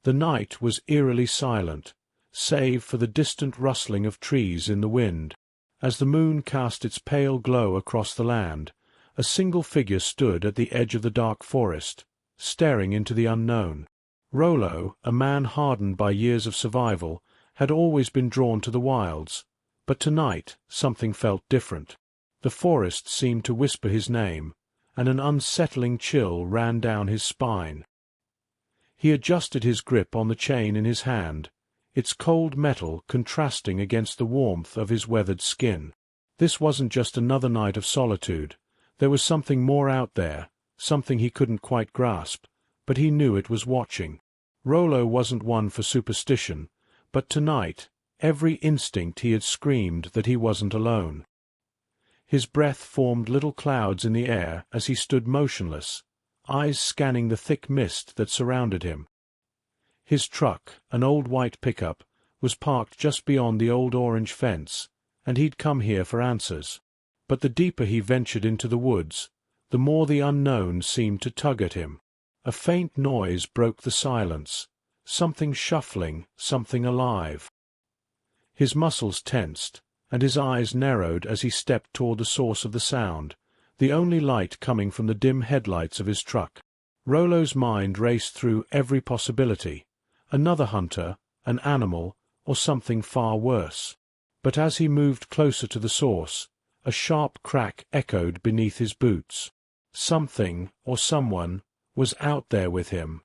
The night was eerily silent, save for the distant rustling of trees in the wind. As the moon cast its pale glow across the land, a single figure stood at the edge of the dark forest, staring into the unknown. Rolo, a man hardened by years of survival, had always been drawn to the wilds, but tonight something felt different. The forest seemed to whisper his name, and an unsettling chill ran down his spine. He adjusted his grip on the chain in his hand, its cold metal contrasting against the warmth of his weathered skin. This wasn't just another night of solitude. There was something more out there, something he couldn't quite grasp, but he knew it was watching. Rolo wasn't one for superstition, but tonight, every instinct he had screamed that he wasn't alone. His breath formed little clouds in the air as he stood motionless, eyes scanning the thick mist that surrounded him. His truck, an old white pickup, was parked just beyond the old orange fence, and he'd come here for answers. But the deeper he ventured into the woods, the more the unknown seemed to tug at him. A faint noise broke the silence, something shuffling, something alive. His muscles tensed, and his eyes narrowed as he stepped toward the source of the sound, the only light coming from the dim headlights of his truck. Rolo's mind raced through every possibility: another hunter, an animal, or something far worse. But as he moved closer to the source, a sharp crack echoed beneath his boots. Something, or someone, was out there with him.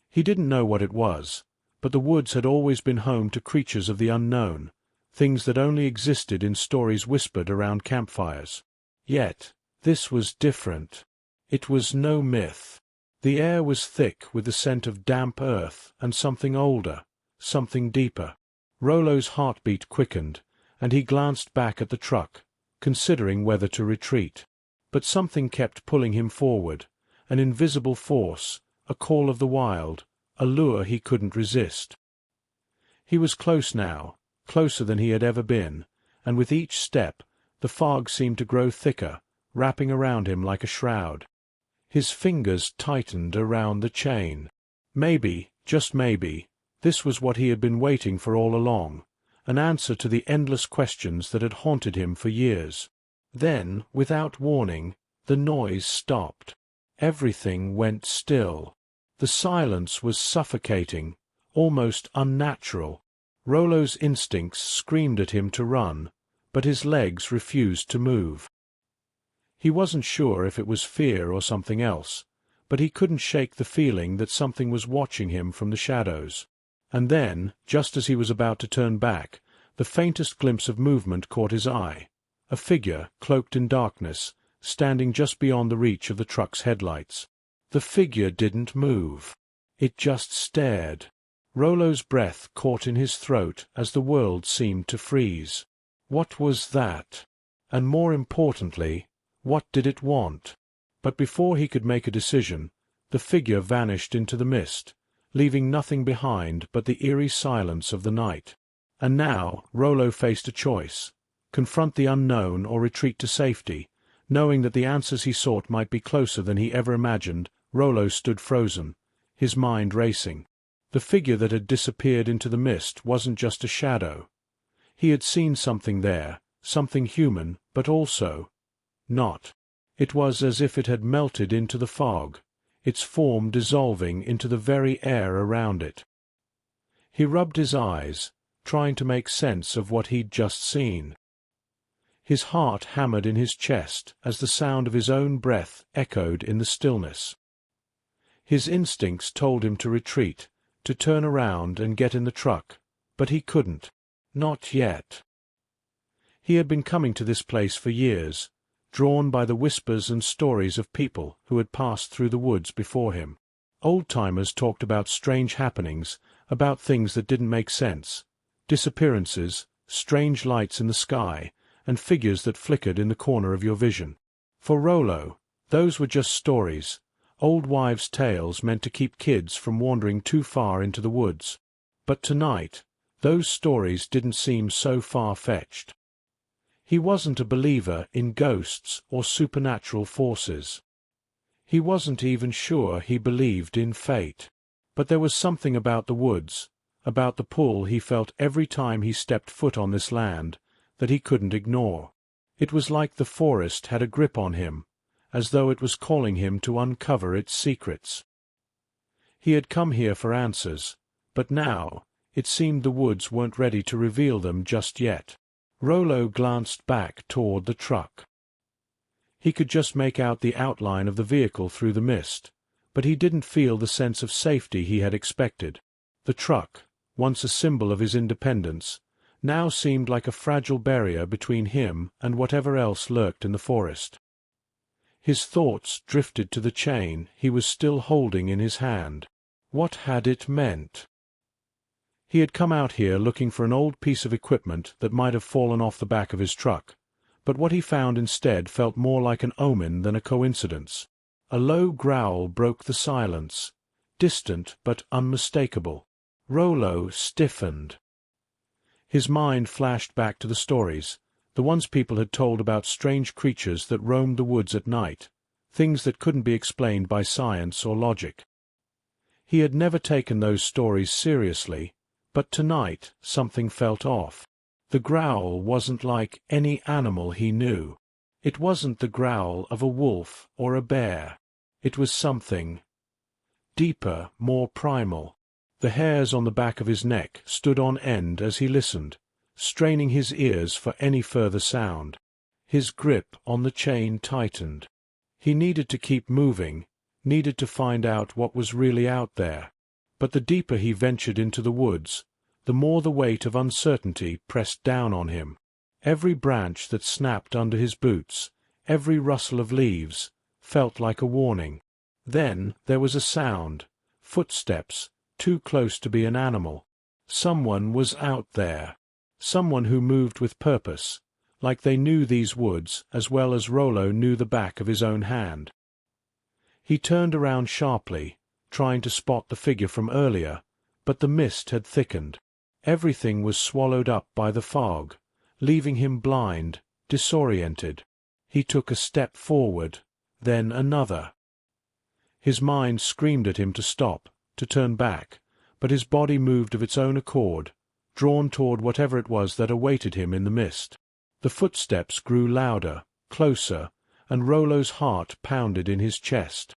He didn't know what it was, but the woods had always been home to creatures of the unknown, things that only existed in stories whispered around campfires. Yet, this was different. It was no myth. The air was thick with the scent of damp earth and something older, something deeper. Rolo's heartbeat quickened, and he glanced back at the truck, considering whether to retreat. But something kept pulling him forward, an invisible force, a call of the wild, a lure he couldn't resist. He was close now, closer than he had ever been, and with each step, the fog seemed to grow thicker, wrapping around him like a shroud. His fingers tightened around the chain. Maybe, just maybe, this was what he had been waiting for all along, an answer to the endless questions that had haunted him for years. Then, without warning, the noise stopped. Everything went still. The silence was suffocating, almost unnatural. Rolo's instincts screamed at him to run, but his legs refused to move. He wasn't sure if it was fear or something else, but he couldn't shake the feeling that something was watching him from the shadows. And then, just as he was about to turn back, the faintest glimpse of movement caught his eye. A figure, cloaked in darkness, standing just beyond the reach of the truck's headlights. The figure didn't move. It just stared. Rolo's breath caught in his throat as the world seemed to freeze. What was that? And more importantly, what did it want? But before he could make a decision, the figure vanished into the mist, leaving nothing behind but the eerie silence of the night. And now Rolo faced a choice: confront the unknown or retreat to safety. Knowing that the answers he sought might be closer than he ever imagined, Rolo stood frozen, his mind racing. The figure that had disappeared into the mist wasn't just a shadow. He had seen something there, something human, but also not. It was as if it had melted into the fog, its form dissolving into the very air around it. He rubbed his eyes, trying to make sense of what he'd just seen. His heart hammered in his chest as the sound of his own breath echoed in the stillness. His instincts told him to retreat, to turn around and get in the truck, but he couldn't. Not yet. He had been coming to this place for years, drawn by the whispers and stories of people who had passed through the woods before him. Old-timers talked about strange happenings, about things that didn't make sense, disappearances, strange lights in the sky, and figures that flickered in the corner of your vision. For Rolo, those were just stories, old wives' tales meant to keep kids from wandering too far into the woods. But tonight, those stories didn't seem so far-fetched. He wasn't a believer in ghosts or supernatural forces. He wasn't even sure he believed in fate. But there was something about the woods, about the pull he felt every time he stepped foot on this land, that he couldn't ignore. It was like the forest had a grip on him, as though it was calling him to uncover its secrets. He had come here for answers, but now, it seemed the woods weren't ready to reveal them just yet. Rolo glanced back toward the truck. He could just make out the outline of the vehicle through the mist, but he didn't feel the sense of safety he had expected. The truck, once a symbol of his independence, now seemed like a fragile barrier between him and whatever else lurked in the forest. His thoughts drifted to the chain he was still holding in his hand. What had it meant? He had come out here looking for an old piece of equipment that might have fallen off the back of his truck, but what he found instead felt more like an omen than a coincidence. A low growl broke the silence, distant but unmistakable. Rolo stiffened. His mind flashed back to the stories, the ones people had told about strange creatures that roamed the woods at night, things that couldn't be explained by science or logic. He had never taken those stories seriously, but tonight something felt off. The growl wasn't like any animal he knew. It wasn't the growl of a wolf or a bear. It was something deeper, more primal. The hairs on the back of his neck stood on end as he listened, straining his ears for any further sound. His grip on the chain tightened. He needed to keep moving, needed to find out what was really out there. But the deeper he ventured into the woods, the more the weight of uncertainty pressed down on him. Every branch that snapped under his boots, every rustle of leaves, felt like a warning. Then there was a sound, footsteps, too close to be an animal. Someone was out there. Someone who moved with purpose, like they knew these woods as well as Rolo knew the back of his own hand. He turned around sharply, trying to spot the figure from earlier, but the mist had thickened. Everything was swallowed up by the fog, leaving him blind, disoriented. He took a step forward, then another. His mind screamed at him to stop, to turn back, but his body moved of its own accord, drawn toward whatever it was that awaited him in the mist. The footsteps grew louder, closer, and Rolo's heart pounded in his chest.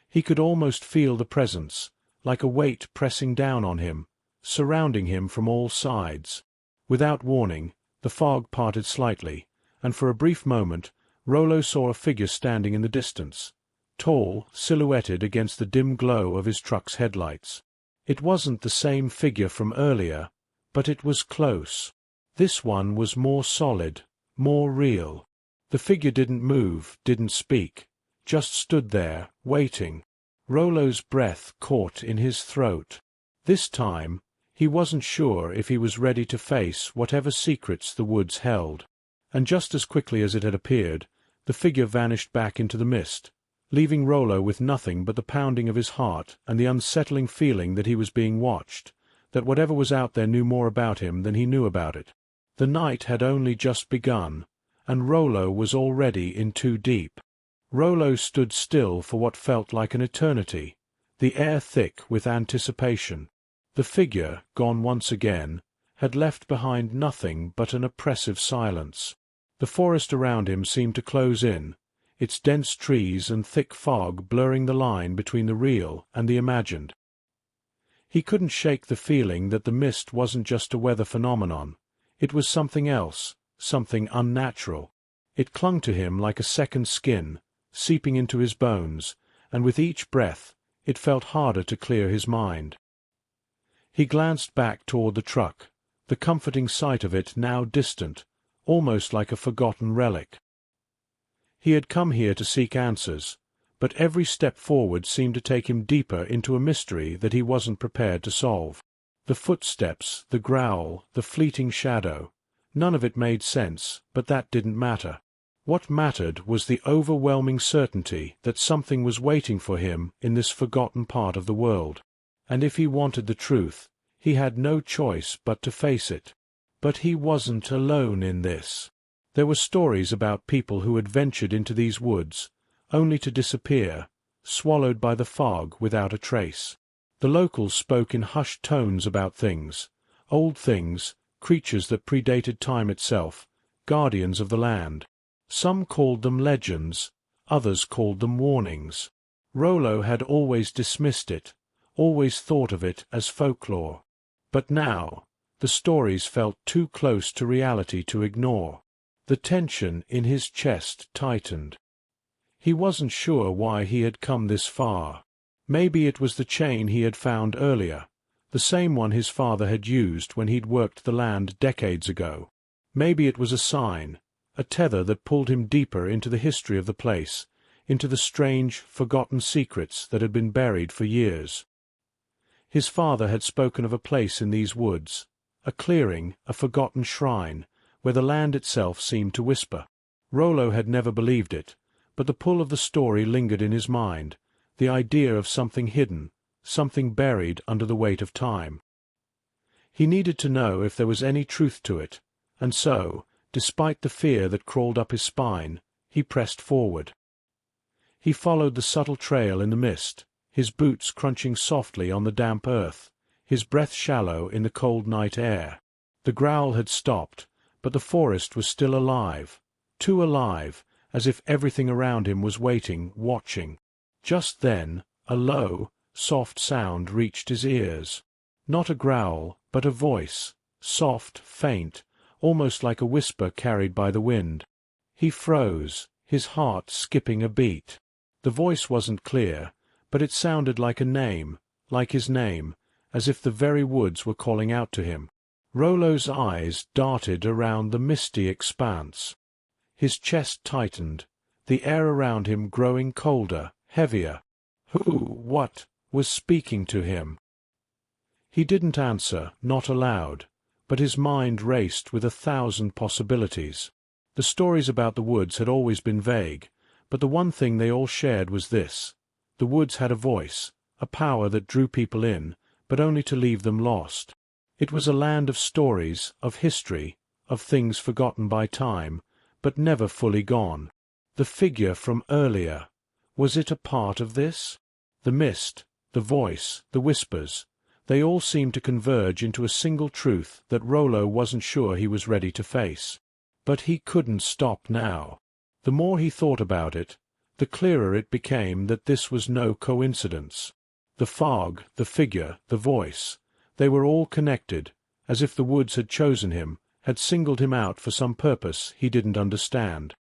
He could almost feel the presence, like a weight pressing down on him, surrounding him from all sides. Without warning, the fog parted slightly, and for a brief moment Rolo saw a figure standing in the distance, tall, silhouetted against the dim glow of his truck's headlights. It wasn't the same figure from earlier, but it was close. This one was more solid, more real. The figure didn't move, didn't speak, just stood there, waiting. Rolo's breath caught in his throat. This time, he wasn't sure if he was ready to face whatever secrets the woods held. And just as quickly as it had appeared, the figure vanished back into the mist, leaving Rolo with nothing but the pounding of his heart and the unsettling feeling that he was being watched, that whatever was out there knew more about him than he knew about it. The night had only just begun, and Rolo was already in too deep. Rolo stood still for what felt like an eternity, the air thick with anticipation. The figure, gone once again, had left behind nothing but an oppressive silence. The forest around him seemed to close in, its dense trees and thick fog blurring the line between the real and the imagined. He couldn't shake the feeling that the mist wasn't just a weather phenomenon. It was something else, something unnatural. It clung to him like a second skin, seeping into his bones, and with each breath it felt harder to clear his mind. He glanced back toward the truck, the comforting sight of it now distant, almost like a forgotten relic. He had come here to seek answers, but every step forward seemed to take him deeper into a mystery that he wasn't prepared to solve. The footsteps, the growl, the fleeting shadow, none of it made sense, but that didn't matter. What mattered was the overwhelming certainty that something was waiting for him in this forgotten part of the world. And if he wanted the truth, he had no choice but to face it. But he wasn't alone in this. There were stories about people who had ventured into these woods, only to disappear, swallowed by the fog without a trace. The locals spoke in hushed tones about things, old things, creatures that predated time itself, guardians of the land. Some called them legends, others called them warnings. Rolo had always dismissed it, always thought of it as folklore. But now, the stories felt too close to reality to ignore. The tension in his chest tightened. He wasn't sure why he had come this far. Maybe it was the chain he had found earlier, the same one his father had used when he'd worked the land decades ago. Maybe it was a sign, a tether that pulled him deeper into the history of the place, into the strange, forgotten secrets that had been buried for years. His father had spoken of a place in these woods, a clearing, a forgotten shrine, where the land itself seemed to whisper. Rolo had never believed it, but the pull of the story lingered in his mind, the idea of something hidden, something buried under the weight of time. He needed to know if there was any truth to it, and so, despite the fear that crawled up his spine, he pressed forward. He followed the subtle trail in the mist, his boots crunching softly on the damp earth, his breath shallow in the cold night air. The growl had stopped, but the forest was still alive, too alive, as if everything around him was waiting, watching. Just then, a low, soft sound reached his ears. Not a growl, but a voice, soft, faint, almost like a whisper carried by the wind. He froze, his heart skipping a beat. The voice wasn't clear, but it sounded like a name, like his name, as if the very woods were calling out to him. Rolo's eyes darted around the misty expanse. His chest tightened, the air around him growing colder, heavier. What, was speaking to him? He didn't answer, not aloud, but his mind raced with 1,000 possibilities. The stories about the woods had always been vague, but the one thing they all shared was this. The woods had a voice, a power that drew people in, but only to leave them lost. It was a land of stories, of history, of things forgotten by time, but never fully gone. The figure from earlier, was it a part of this? The mist, the voice, the whispers, they all seemed to converge into a single truth that Rolo wasn't sure he was ready to face. But he couldn't stop now. The more he thought about it, the clearer it became that this was no coincidence. The fog, the figure, the voice, they were all connected, as if the woods had chosen him, had singled him out for some purpose he didn't understand.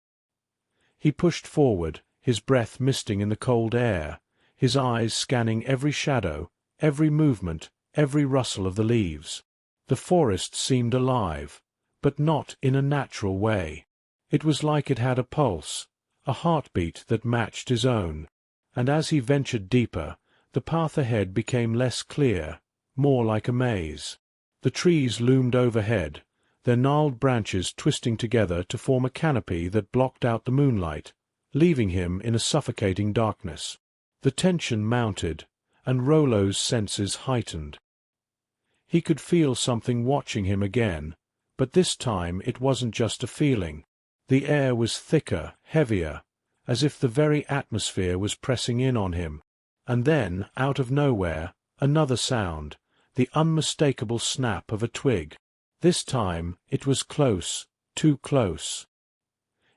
He pushed forward, his breath misting in the cold air, his eyes scanning every shadow, every movement, every rustle of the leaves. The forest seemed alive, but not in a natural way. It was like it had a pulse, a heartbeat that matched his own. And as he ventured deeper, the path ahead became less clear, more like a maze. The trees loomed overhead, their gnarled branches twisting together to form a canopy that blocked out the moonlight, leaving him in a suffocating darkness. The tension mounted, and Rolo's senses heightened. He could feel something watching him again, but this time it wasn't just a feeling. The air was thicker, heavier, as if the very atmosphere was pressing in on him. And then, out of nowhere, another sound, the unmistakable snap of a twig. This time it was close, too close.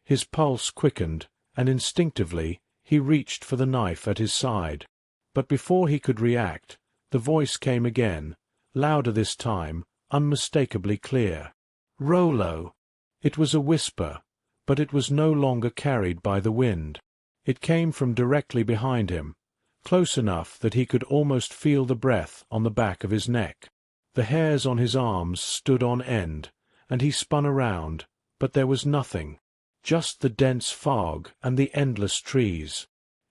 His pulse quickened, and instinctively he reached for the knife at his side. But before he could react, the voice came again, louder this time, unmistakably clear. "Rolo!" It was a whisper, but it was no longer carried by the wind. It came from directly behind him, close enough that he could almost feel the breath on the back of his neck. The hairs on his arms stood on end, and he spun around, but there was nothing, just the dense fog and the endless trees.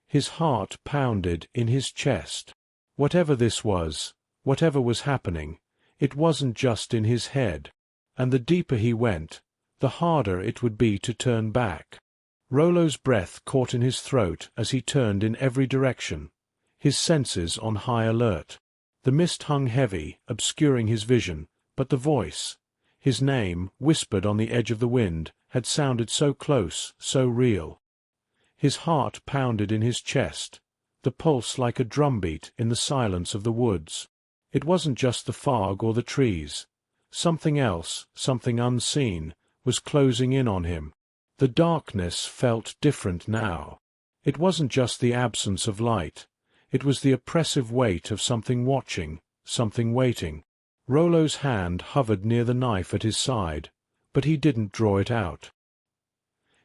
His heart pounded in his chest. Whatever this was, whatever was happening, it wasn't just in his head, and the deeper he went, the harder it would be to turn back. Rolo's breath caught in his throat as he turned in every direction, his senses on high alert. The mist hung heavy, obscuring his vision, but the voice, his name, whispered on the edge of the wind, had sounded so close, so real. His heart pounded in his chest, the pulse like a drumbeat in the silence of the woods. It wasn't just the fog or the trees. Something else, something unseen, was closing in on him. The darkness felt different now. It wasn't just the absence of light. It was the oppressive weight of something watching, something waiting. Rolo's hand hovered near the knife at his side, but he didn't draw it out.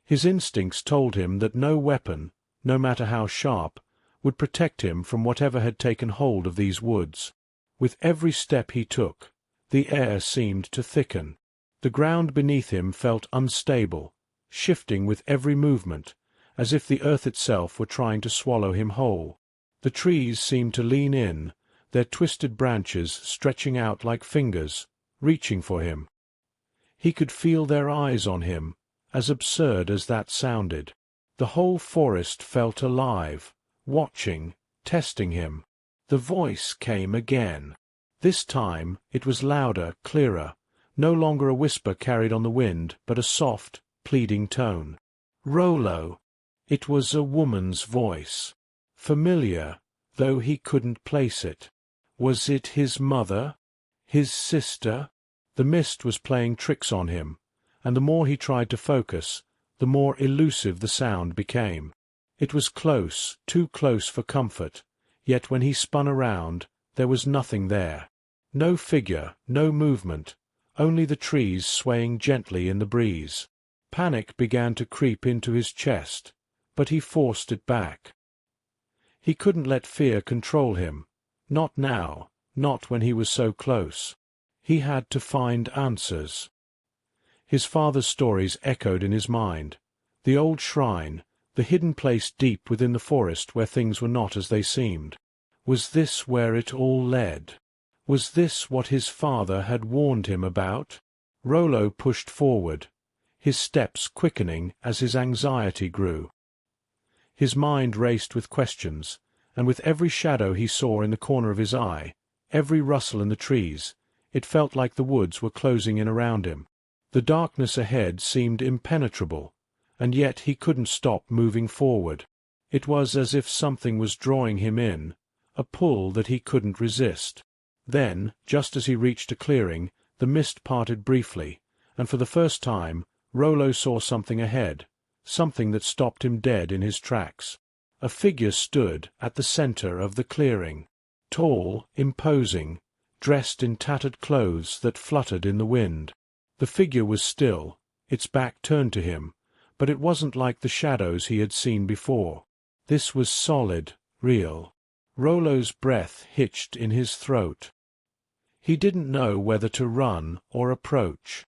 His instincts told him that no weapon, no matter how sharp, would protect him from whatever had taken hold of these woods. With every step he took, the air seemed to thicken. The ground beneath him felt unstable, shifting with every movement, as if the earth itself were trying to swallow him whole. The trees seemed to lean in, their twisted branches stretching out like fingers, reaching for him. He could feel their eyes on him, as absurd as that sounded. The whole forest felt alive, watching, testing him. The voice came again. This time it was louder, clearer, no longer a whisper carried on the wind, but a soft, pleading tone. Rolo. It was a woman's voice. Familiar, though he couldn't place it. Was it his mother? His sister? The mist was playing tricks on him, and the more he tried to focus, the more elusive the sound became. It was close, too close for comfort, yet when he spun around, there was nothing there. No figure, no movement, only the trees swaying gently in the breeze. Panic began to creep into his chest, but he forced it back. He couldn't let fear control him. Not now, not when he was so close. He had to find answers. His father's stories echoed in his mind. The old shrine, the hidden place deep within the forest where things were not as they seemed. Was this where it all led? Was this what his father had warned him about? Rolo pushed forward, his steps quickening as his anxiety grew. His mind raced with questions, and with every shadow he saw in the corner of his eye, every rustle in the trees, it felt like the woods were closing in around him. The darkness ahead seemed impenetrable, and yet he couldn't stop moving forward. It was as if something was drawing him in, a pull that he couldn't resist. Then, just as he reached a clearing, the mist parted briefly, and for the first time Rolo saw something ahead, something that stopped him dead in his tracks. A figure stood at the center of the clearing, tall, imposing, dressed in tattered clothes that fluttered in the wind. The figure was still, its back turned to him, but it wasn't like the shadows he had seen before. This was solid, real. Rolo's breath hitched in his throat. He didn't know whether to run or approach.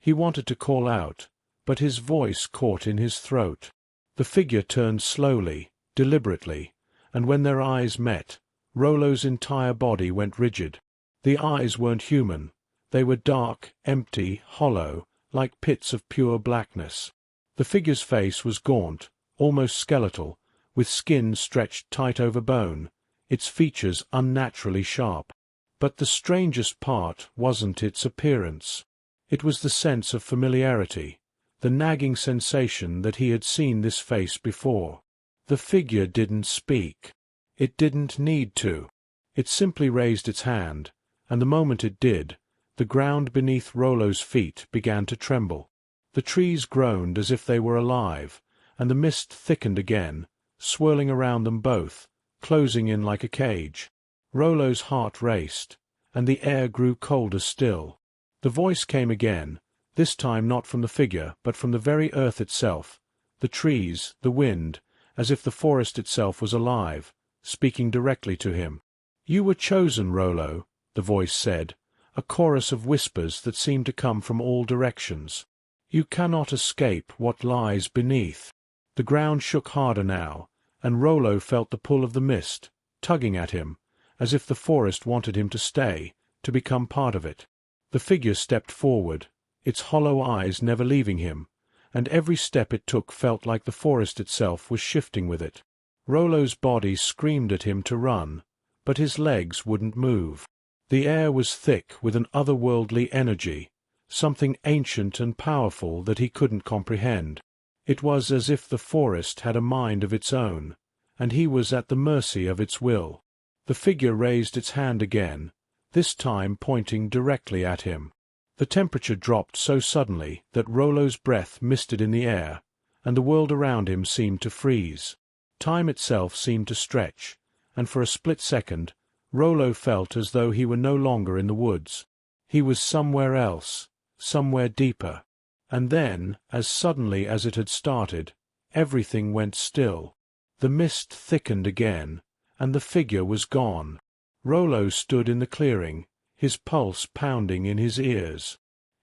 He wanted to call out, but his voice caught in his throat. The figure turned slowly, deliberately, and when their eyes met, Rolo's entire body went rigid. The eyes weren't human. They were dark, empty, hollow, like pits of pure blackness. The figure's face was gaunt, almost skeletal, with skin stretched tight over bone, its features unnaturally sharp. But the strangest part wasn't its appearance. It was the sense of familiarity, the nagging sensation that he had seen this face before. The figure didn't speak. It didn't need to. It simply raised its hand, and the moment it did, the ground beneath Rolo's feet began to tremble. The trees groaned as if they were alive, and the mist thickened again, swirling around them both, closing in like a cage. Rolo's heart raced, and the air grew colder still. The voice came again, this time not from the figure, but from the very earth itself, the trees, the wind, as if the forest itself was alive, speaking directly to him. "You were chosen, Rolo," the voice said, a chorus of whispers that seemed to come from all directions. "You cannot escape what lies beneath." The ground shook harder now, and Rolo felt the pull of the mist, tugging at him, as if the forest wanted him to stay, to become part of it. The figure stepped forward, its hollow eyes never leaving him, and every step it took felt like the forest itself was shifting with it. Rolo's body screamed at him to run, but his legs wouldn't move. The air was thick with an otherworldly energy, something ancient and powerful that he couldn't comprehend. It was as if the forest had a mind of its own, and he was at the mercy of its will. The figure raised its hand again, this time pointing directly at him. The temperature dropped so suddenly that Rolo's breath misted in the air, and the world around him seemed to freeze. Time itself seemed to stretch, and for a split second, Rolo felt as though he were no longer in the woods. He was somewhere else, somewhere deeper. And then, as suddenly as it had started, everything went still. The mist thickened again, and the figure was gone. Rolo stood in the clearing, his pulse pounding in his ears.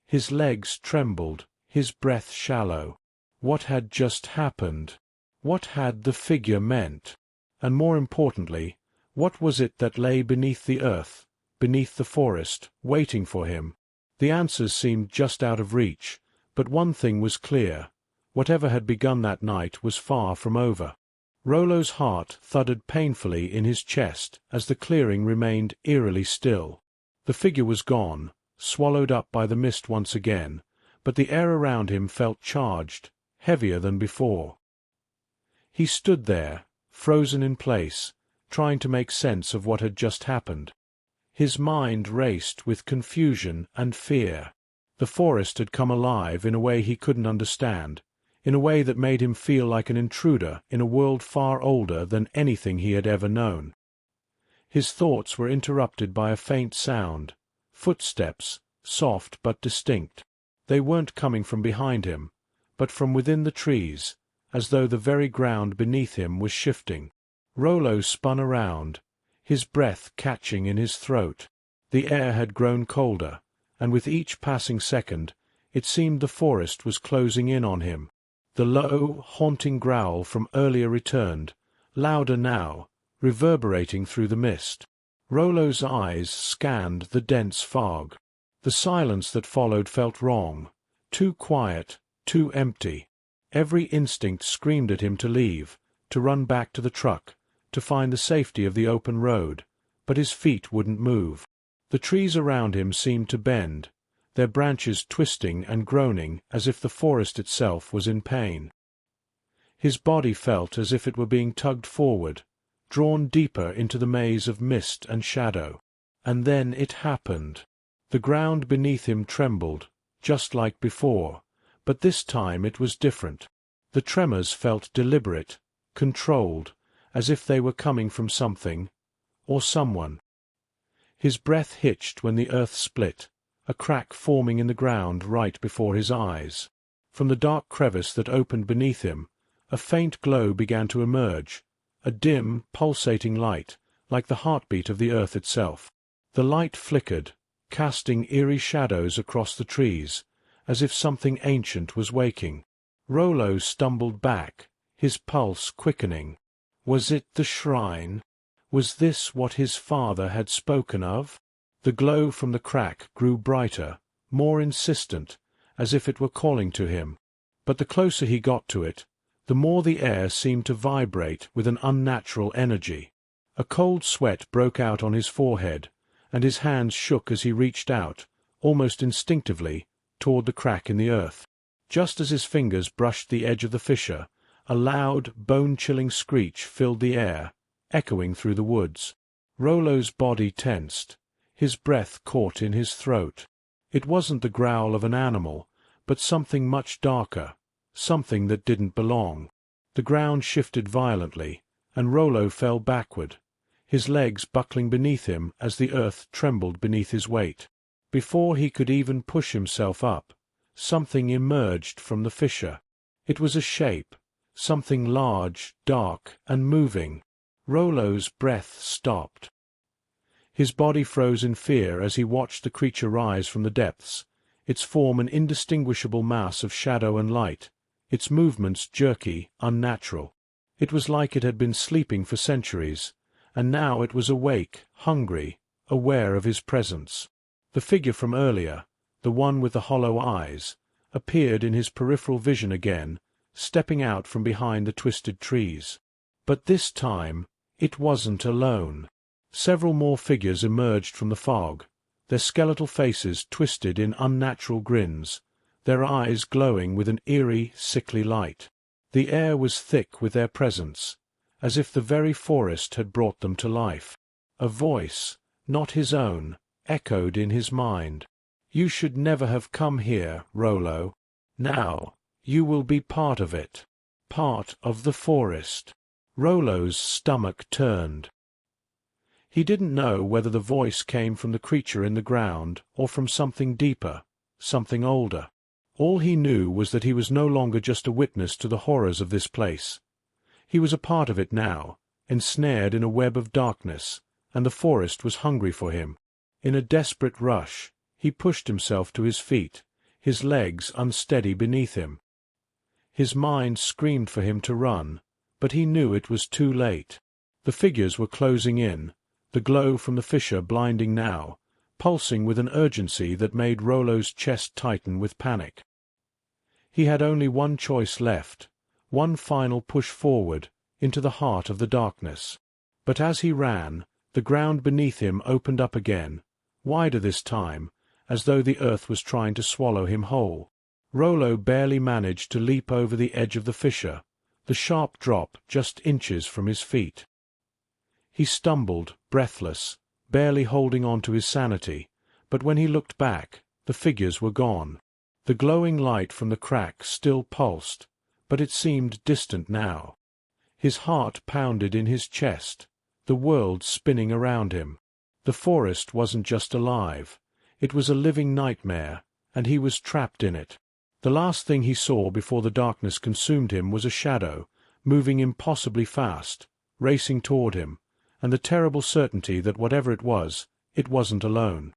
His legs trembled, his breath shallow. What had just happened? What had the figure meant? And more importantly, what was it that lay beneath the earth, beneath the forest, waiting for him? The answers seemed just out of reach, but one thing was clear. Whatever had begun that night was far from over. Rolo's heart thudded painfully in his chest as the clearing remained eerily still. The figure was gone, swallowed up by the mist once again, but the air around him felt charged, heavier than before. He stood there, frozen in place, trying to make sense of what had just happened. His mind raced with confusion and fear. The forest had come alive in a way he couldn't understand, in a way that made him feel like an intruder in a world far older than anything he had ever known. His thoughts were interrupted by a faint sound, footsteps, soft but distinct. They weren't coming from behind him, but from within the trees, as though the very ground beneath him was shifting. Rolo spun around, his breath catching in his throat. The air had grown colder, and with each passing second, it seemed the forest was closing in on him. The low, haunting growl from earlier returned, louder now, reverberating through the mist. Rolo's eyes scanned the dense fog. The silence that followed felt wrong, too quiet, too empty. Every instinct screamed at him to leave, to run back to the truck, to find the safety of the open road, but his feet wouldn't move. The trees around him seemed to bend, their branches twisting and groaning as if the forest itself was in pain. His body felt as if it were being tugged forward, drawn deeper into the maze of mist and shadow. And then it happened. The ground beneath him trembled, just like before, but this time it was different. The tremors felt deliberate, controlled, as if they were coming from something, or someone. His breath hitched when the earth split, a crack forming in the ground right before his eyes. From the dark crevice that opened beneath him, a faint glow began to emerge, a dim, pulsating light, like the heartbeat of the earth itself. The light flickered, casting eerie shadows across the trees, as if something ancient was waking. Rolo stumbled back, his pulse quickening. Was it the shrine? Was this what his father had spoken of? The glow from the crack grew brighter, more insistent, as if it were calling to him. But the closer he got to it, the more the air seemed to vibrate with an unnatural energy. A cold sweat broke out on his forehead, and his hands shook as he reached out, almost instinctively, toward the crack in the earth. Just as his fingers brushed the edge of the fissure, a loud, bone-chilling screech filled the air, echoing through the woods. Rolo's body tensed. His breath caught in his throat. It wasn't the growl of an animal, but something much darker, something that didn't belong. The ground shifted violently, and Rolo fell backward, his legs buckling beneath him as the earth trembled beneath his weight. Before he could even push himself up, something emerged from the fissure. It was a shape, something large, dark, and moving. Rolo's breath stopped. His body froze in fear as he watched the creature rise from the depths, its form an indistinguishable mass of shadow and light, its movements jerky, unnatural. It was like it had been sleeping for centuries, and now it was awake, hungry, aware of his presence. The figure from earlier, the one with the hollow eyes, appeared in his peripheral vision again, stepping out from behind the twisted trees. But this time, it wasn't alone. Several more figures emerged from the fog, their skeletal faces twisted in unnatural grins, their eyes glowing with an eerie, sickly light. The air was thick with their presence, as if the very forest had brought them to life. A voice, not his own, echoed in his mind. "You should never have come here, Rolo. Now, you will be part of it. Part of the forest." Rolo's stomach turned. He didn't know whether the voice came from the creature in the ground or from something deeper, something older. All he knew was that he was no longer just a witness to the horrors of this place. He was a part of it now, ensnared in a web of darkness, and the forest was hungry for him. In a desperate rush, he pushed himself to his feet, his legs unsteady beneath him. His mind screamed for him to run, but he knew it was too late. The figures were closing in, the glow from the fissure blinding now, pulsing with an urgency that made Rolo's chest tighten with panic. He had only one choice left, one final push forward, into the heart of the darkness. But as he ran, the ground beneath him opened up again, wider this time, as though the earth was trying to swallow him whole. Rolo barely managed to leap over the edge of the fissure, the sharp drop just inches from his feet. He stumbled, breathless, barely holding on to his sanity, but when he looked back, the figures were gone. The glowing light from the crack still pulsed, but it seemed distant now. His heart pounded in his chest, the world spinning around him. The forest wasn't just alive, it was a living nightmare, and he was trapped in it. The last thing he saw before the darkness consumed him was a shadow, moving impossibly fast, racing toward him, and the terrible certainty that whatever it wasn't alone.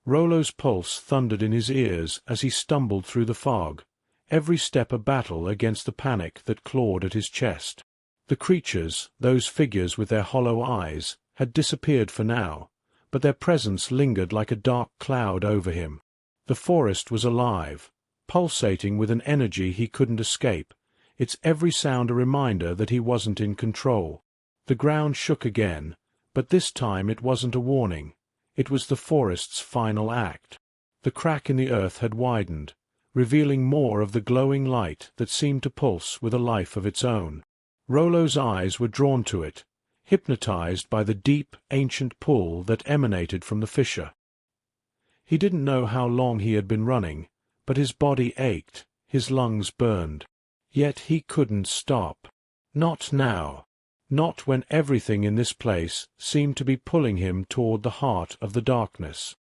Rolo's pulse thundered in his ears as he stumbled through the fog, every step a battle against the panic that clawed at his chest. The creatures, those figures with their hollow eyes, had disappeared for now, but their presence lingered like a dark cloud over him. The forest was alive, pulsating with an energy he couldn't escape, its every sound a reminder that he wasn't in control. The ground shook again, but this time it wasn't a warning. It was the forest's final act. The crack in the earth had widened, revealing more of the glowing light that seemed to pulse with a life of its own. Rolo's eyes were drawn to it, hypnotized by the deep, ancient pull that emanated from the fissure. He didn't know how long he had been running, but his body ached, his lungs burned. Yet he couldn't stop. Not now. Not when everything in this place seemed to be pulling him toward the heart of the darkness.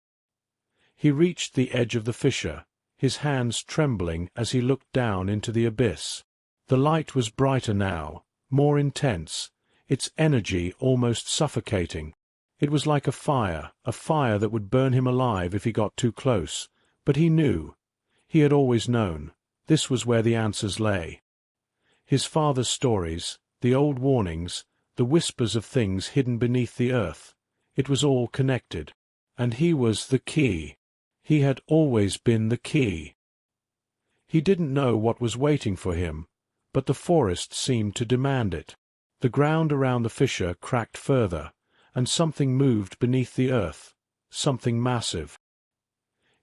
He reached the edge of the fissure, his hands trembling as he looked down into the abyss. The light was brighter now, more intense, its energy almost suffocating. It was like a fire that would burn him alive if he got too close, but he knew. He had always known. This was where the answers lay. His father's stories, the old warnings, the whispers of things hidden beneath the earth, it was all connected. And he was the key. He had always been the key. He didn't know what was waiting for him, but the forest seemed to demand it. The ground around the fissure cracked further, and something moved beneath the earth, something massive.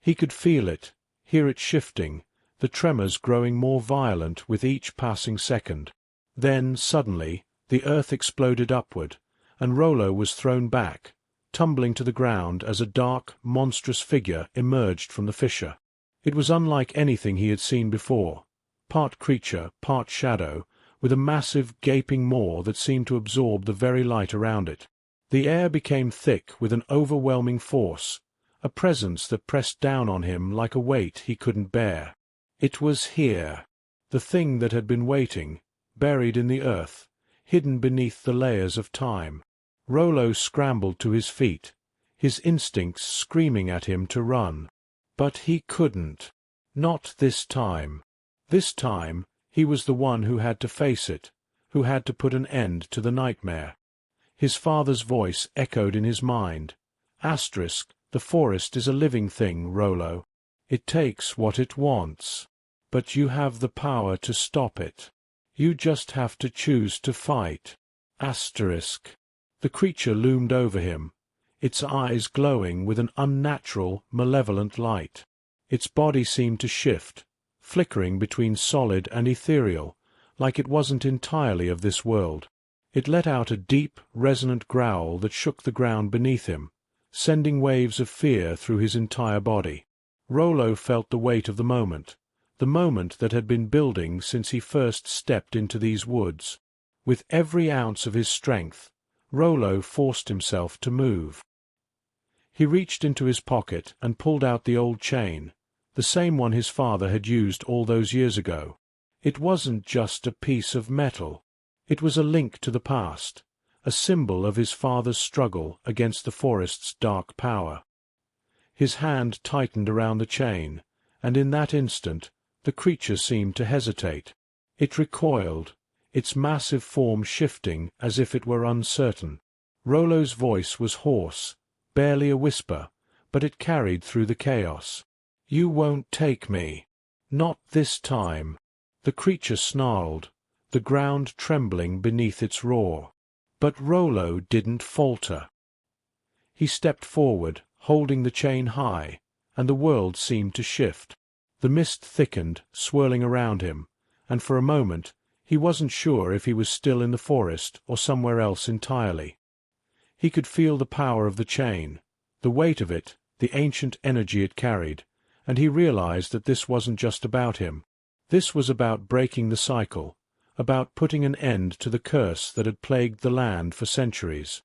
He could feel it, hear it shifting, the tremors growing more violent with each passing second. Then, suddenly, the earth exploded upward, and Rolo was thrown back, tumbling to the ground as a dark, monstrous figure emerged from the fissure. It was unlike anything he had seen before, part creature, part shadow, with a massive, gaping maw that seemed to absorb the very light around it. The air became thick with an overwhelming force, a presence that pressed down on him like a weight he couldn't bear. It was here, the thing that had been waiting, buried in the earth, hidden beneath the layers of time. Rolo scrambled to his feet, his instincts screaming at him to run. But he couldn't. Not this time. This time, he was the one who had to face it, who had to put an end to the nightmare. His father's voice echoed in his mind. The forest is a living thing, Rolo. It takes what it wants. But you have the power to stop it. You just have to choose to fight. The creature loomed over him, its eyes glowing with an unnatural, malevolent light. Its body seemed to shift, flickering between solid and ethereal, like it wasn't entirely of this world. It let out a deep, resonant growl that shook the ground beneath him, sending waves of fear through his entire body. Rolo felt the weight of the moment that had been building since he first stepped into these woods. With every ounce of his strength, Rolo forced himself to move. He reached into his pocket and pulled out the old chain, the same one his father had used all those years ago. It wasn't just a piece of metal. It was a link to the past, a symbol of his father's struggle against the forest's dark power. His hand tightened around the chain, and in that instant the creature seemed to hesitate. It recoiled, its massive form shifting as if it were uncertain. Rolo's voice was hoarse, barely a whisper, but it carried through the chaos. "You won't take me. Not this time." The creature snarled, the ground trembling beneath its roar. But Rolo didn't falter. He stepped forward, holding the chain high, and the world seemed to shift. The mist thickened, swirling around him, and for a moment he wasn't sure if he was still in the forest or somewhere else entirely. He could feel the power of the chain, the weight of it, the ancient energy it carried, and he realized that this wasn't just about him. This was about breaking the cycle, about putting an end to the curse that had plagued the land for centuries.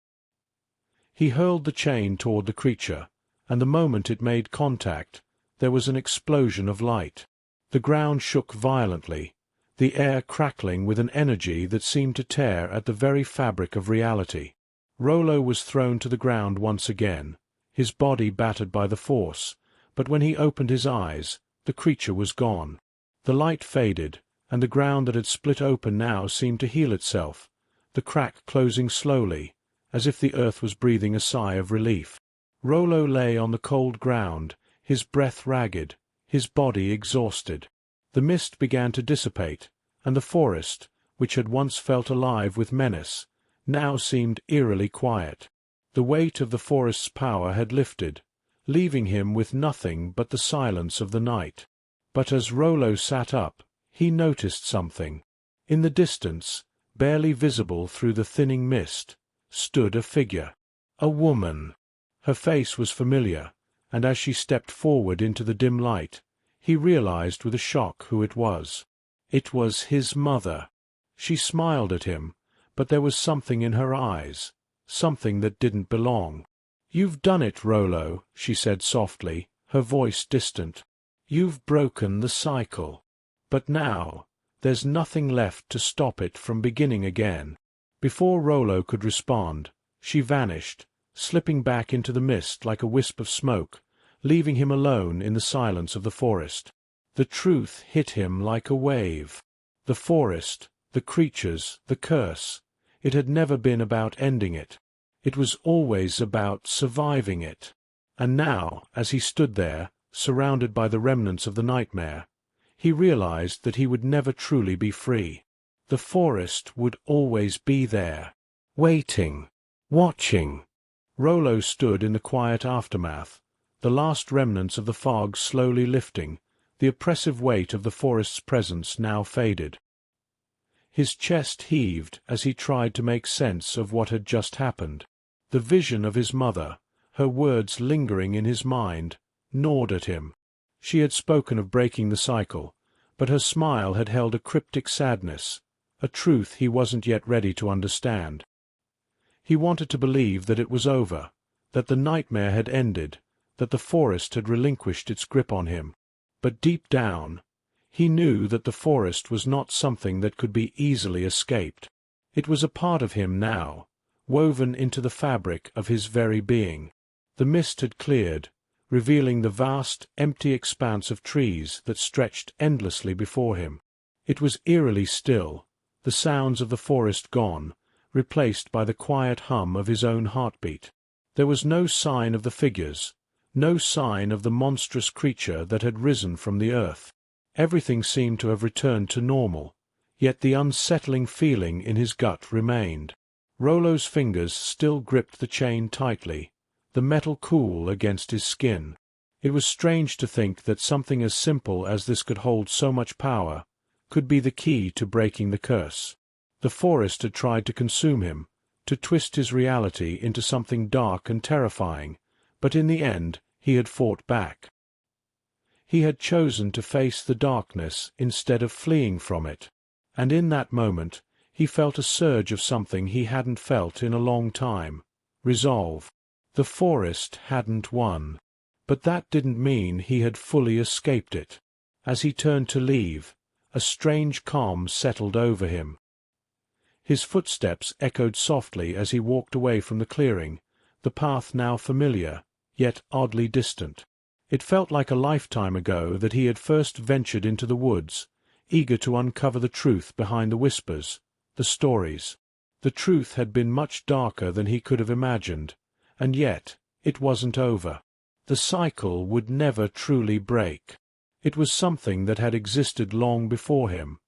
He hurled the chain toward the creature, and the moment it made contact, there was an explosion of light. The ground shook violently, the air crackling with an energy that seemed to tear at the very fabric of reality. Rolo was thrown to the ground once again, his body battered by the force, but when he opened his eyes, the creature was gone. The light faded, and the ground that had split open now seemed to heal itself, the crack closing slowly, as if the earth was breathing a sigh of relief. Rolo lay on the cold ground, his breath ragged, his body exhausted. The mist began to dissipate, and the forest, which had once felt alive with menace, now seemed eerily quiet. The weight of the forest's power had lifted, leaving him with nothing but the silence of the night. But as Rolo sat up, he noticed something. In the distance, barely visible through the thinning mist, stood a figure. A woman. Her face was familiar, and as she stepped forward into the dim light, he realized with a shock who it was. It was his mother. She smiled at him, but there was something in her eyes, something that didn't belong. "You've done it, Rolo," she said softly, her voice distant. "You've broken the cycle. But now, there's nothing left to stop it from beginning again." Before Rolo could respond, she vanished, slipping back into the mist like a wisp of smoke, leaving him alone in the silence of the forest. The truth hit him like a wave. The forest, the creatures, the curse. It had never been about ending it. It was always about surviving it. And now, as he stood there, surrounded by the remnants of the nightmare, he realized that he would never truly be free. The forest would always be there, waiting, watching. Rolo stood in the quiet aftermath, the last remnants of the fog slowly lifting, the oppressive weight of the forest's presence now faded. His chest heaved as he tried to make sense of what had just happened. The vision of his mother, her words lingering in his mind, gnawed at him. She had spoken of breaking the cycle, but her smile had held a cryptic sadness, a truth he wasn't yet ready to understand. He wanted to believe that it was over, that the nightmare had ended, that the forest had relinquished its grip on him. But deep down, he knew that the forest was not something that could be easily escaped. It was a part of him now, woven into the fabric of his very being. The mist had cleared, revealing the vast, empty expanse of trees that stretched endlessly before him. It was eerily still, the sounds of the forest gone, replaced by the quiet hum of his own heartbeat. There was no sign of the figures, no sign of the monstrous creature that had risen from the earth. Everything seemed to have returned to normal, yet the unsettling feeling in his gut remained. Rolo's fingers still gripped the chain tightly, the metal cool against his skin. It was strange to think that something as simple as this could hold so much power, could be the key to breaking the curse. The forest had tried to consume him, to twist his reality into something dark and terrifying, but in the end he had fought back. He had chosen to face the darkness instead of fleeing from it, and in that moment he felt a surge of something he hadn't felt in a long time: resolve. The forest hadn't won, but that didn't mean he had fully escaped it. As he turned to leave, a strange calm settled over him. His footsteps echoed softly as he walked away from the clearing, the path now familiar, yet oddly distant. It felt like a lifetime ago that he had first ventured into the woods, eager to uncover the truth behind the whispers, the stories. The truth had been much darker than he could have imagined, and yet it wasn't over. The cycle would never truly break. It was something that had existed long before him,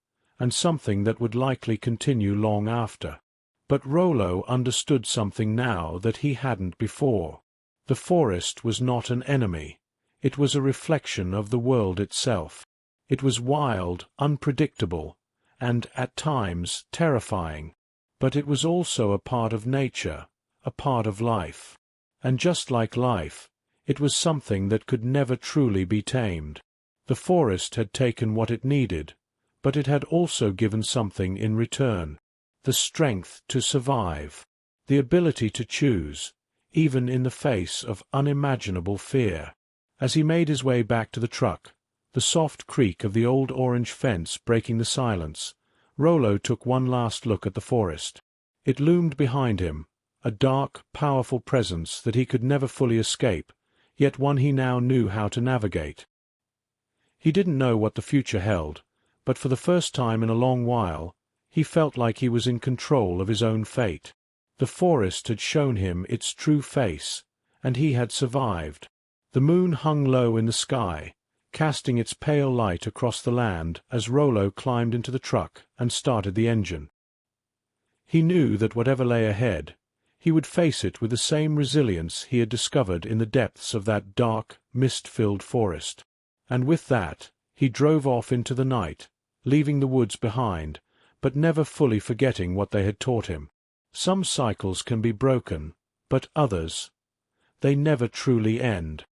and something that would likely continue long after. But Rolo understood something now that he hadn't before. The forest was not an enemy. It was a reflection of the world itself. It was wild, unpredictable, and, at times, terrifying. But it was also a part of nature, a part of life. And just like life, it was something that could never truly be tamed. The forest had taken what it needed, but it had also given something in return: the strength to survive, the ability to choose, even in the face of unimaginable fear. As he made his way back to the truck, the soft creak of the old orange fence breaking the silence, Rolo took one last look at the forest. It loomed behind him, a dark, powerful presence that he could never fully escape, yet one he now knew how to navigate. He didn't know what the future held, but for the first time in a long while, he felt like he was in control of his own fate. The forest had shown him its true face, and he had survived. The moon hung low in the sky, casting its pale light across the land as Rolo climbed into the truck and started the engine. He knew that whatever lay ahead, he would face it with the same resilience he had discovered in the depths of that dark, mist-filled forest. And with that, he drove off into the night, leaving the woods behind, but never fully forgetting what they had taught him. Some cycles can be broken, but others, they never truly end.